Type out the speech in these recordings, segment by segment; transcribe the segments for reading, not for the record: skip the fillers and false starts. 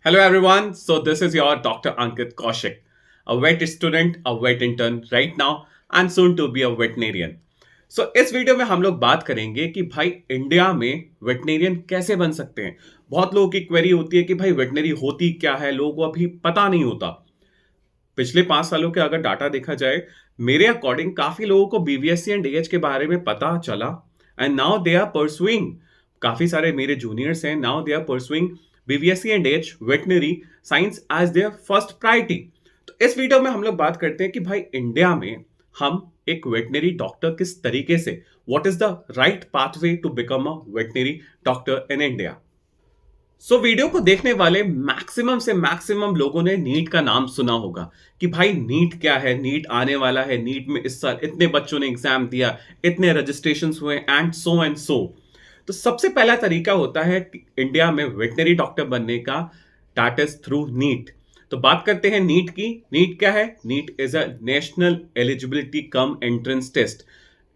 Hello everyone. So this is your Dr. Ankit Kaushik, a vet student, a vet intern right now and soon to be a veterinarian. इस video में हम लोग बात करेंगे कि भाई इंडिया में वेटनेरियन कैसे बन सकते हैं। बहुत लोगों की क्वेरी होती है कि भाई वेटनरी होती क्या है, लोगों को अभी पता नहीं होता। पिछले 5 सालों के अगर डाटा देखा जाए, मेरे अकॉर्डिंग काफी लोगों को बीवीएससी एंड डीएच के बारे में पता चला and now they are pursuing. काफी सारे मेरे जूनियर्स हैं, now they are pursuing BVSc and DH veterinary science as their first priority. तो इस वीडियो में हम लोग बात करते हैं कि भाई इंडिया में हम एक वेटनरी डॉक्टर किस तरीके से, what is the right pathway to become a veterinary doctor in India. Video को देखने वाले मैक्सिमम से मैक्सिमम लोगों ने नीट का नाम सुना होगा कि भाई नीट क्या है, नीट आने वाला है, नीट में इस साल इतने बच्चों ने एग्जाम दिया, इतने रजिस्ट्रेशन हुए एंड सो। तो सबसे पहला तरीका होता है कि इंडिया में वेटनरी डॉक्टर बनने का, दैट इज थ्रू नीट। तो बात करते हैं नीट की। नीट क्या है? NEET is a national eligibility cum entrance test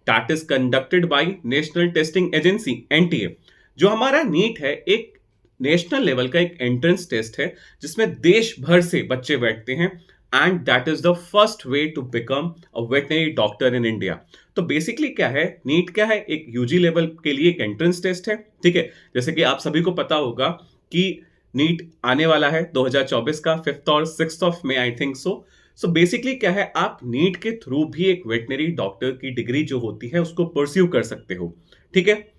that is conducted by national testing agency NTA. जो हमारा नीट है, एक नेशनल लेवल का एक एंट्रेंस टेस्ट है जिसमें देश भर से बच्चे बैठते हैं and that is the first way to become a veterinary doctor in India. तो बेसिकली क्या है नीट? क्या है? एक यूजी लेवल के लिए एक एंट्रेंस टेस्ट है, ठीक है। जैसे कि आप सभी को पता होगा कि नीट आने वाला है 2024 का 5th और 6th of May, I think so basically क्या है, आप नीट के थ्रू भी एक वेटनरी डॉक्टर की डिग्री जो होती है उसको परस्यू कर सकते हो, ठीक है।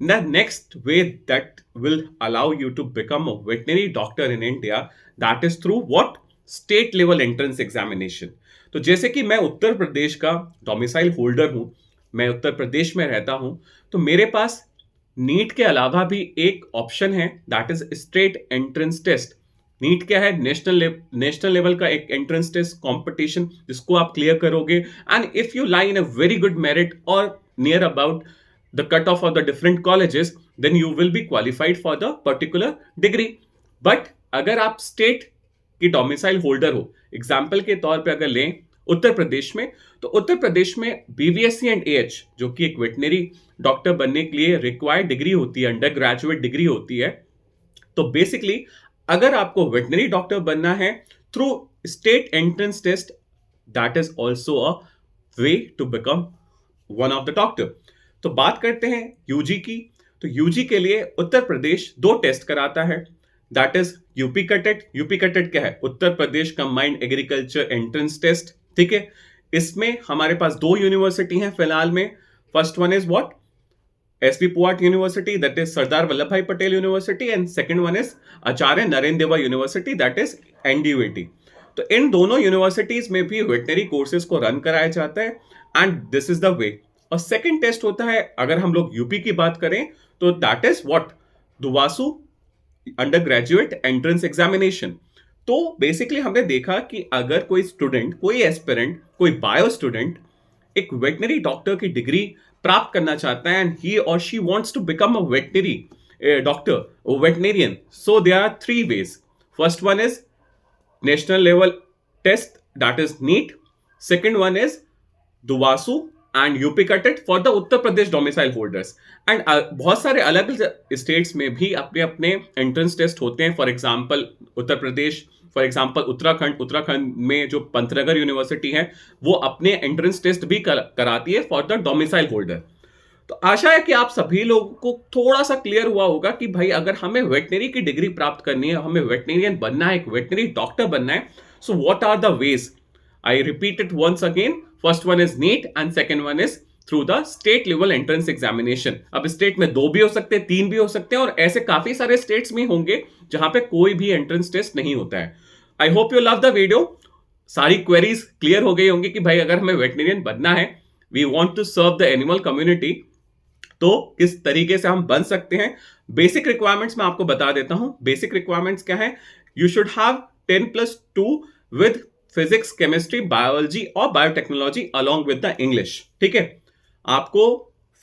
The next way that will allow you to become a veterinary doctor in India, that is through what? State level entrance examination. तो जैसे कि मैं उत्तर प्रदेश का डोमिसाइल होल्डर हूं, मैं उत्तर प्रदेश में रहता हूं, तो मेरे पास नीट के अलावा भी एक ऑप्शन है, that is state entrance test. NEET क्या है? नेशनल लेवल का एक एंट्रेंस टेस्ट कंपटीशन जिसको आप क्लियर करोगे and if you lie in a very good merit और near about the cutoff of the different colleges, then you will be qualified for the particular degree. But अगर आप state की domicile holder हो, example के तौर पे अगर लें उत्तर प्रदेश में, तो उत्तर प्रदेश में बीवीएससी एंड एएच जो कि एक वेटनरी डॉक्टर बनने के लिए रिक्वायर्ड डिग्री होती है, अंडर ग्रेजुएट डिग्री होती है। तो बेसिकली अगर आपको वेटनरी डॉक्टर बनना है through state entrance test, that is also a way to become one of the doctor. तो बात करते हैं यूजी की। तो यूजी के लिए उत्तर प्रदेश 2 टेस्ट कराता है, दैट इज यूपी कटेट। यूपी कटेट क्या है? Uttar Pradesh combined agriculture entrance test, ठीक है। इसमें हमारे पास 2 यूनिवर्सिटी हैं फिलहाल में। First one is what? SP PUAT university, that is Sardar Vallabh Bhai Patel university, and second one is Acharya Narendra Deva university, that is एनडीयूएटी। तो इन दोनों यूनिवर्सिटीज में भी वेटनरी कोर्सेज को रन कराया जाता है and this is the way. और सेकंड टेस्ट होता है, अगर हम लोग यूपी की बात करें, तो that is what? DUVASU under graduate entrance examination. तो बेसिकली हमने देखा कि अगर कोई स्टूडेंट, कोई एस्पिरेंट, कोई बायो स्टूडेंट एक वेटनरी डॉक्टर की डिग्री प्राप्त करना चाहता है एंड ही और she wants to become a veterinary doctor, veterinarian, so there are 3 ways. First one is national level test, that is NEET. Second one is DUVASU and UP CATET for the Uttar Pradesh domicile holders. And बहुत सारे अलग अलग states में भी अपने अपने entrance test होते हैं। For example Uttar Pradesh, for example Uttarakhand में जो पंतनगर यूनिवर्सिटी है वो अपने एंट्रेंस टेस्ट भी कराती है फॉर द डोमिसाइल होल्डर। तो आशा है कि आप सभी लोगों को थोड़ा सा क्लियर हुआ होगा कि भाई अगर हमें वेटनरी की डिग्री प्राप्त करनी है, हमें वेटनेरियन बनना है, एक वेटनरी डॉक्टर बनना है, so what are the ways? I repeat it once again. First one is NEET and second one is through the state level entrance examination. अब स्टेट में 2 भी हो सकते हैं, 3 भी हो सकते हैं, और ऐसे काफी सारे स्टेट्स में होंगे जहां पे कोई भी एंट्रेंस टेस्ट नहीं होता है। I hope you love the video. सारी क्वेरीज क्लियर हो गई होंगी कि भाई अगर हमें वेटनेरियन बनना है, we want to serve the animal community, तो किस तरीके से हम बन सकते हैं। बेसिक रिक्वायरमेंट्स मैं आपको बता देता हूं। बेसिक रिक्वायरमेंट्स क्या है? You should have 10+2 with physics, chemistry, biology और biotechnology along with the English, ठीक है। आपको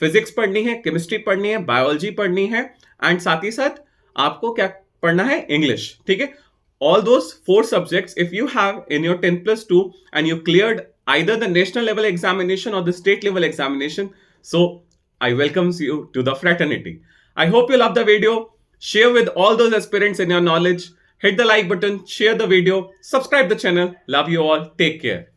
फिजिक्स पढ़नी है, केमिस्ट्री पढ़नी है, बायोलॉजी पढ़नी है एंड साथ ही साथ आपको क्या पढ़ना है? इंग्लिश, ठीक है। All those 4 subjects if you have in your 10+2 and you cleared either the national level examination or the state level examination, so I welcomes you to the fraternity. I hope you love the video. Share with all those aspirants in your knowledge. Hit the like button, share the video, subscribe the channel. Love you all. Take care.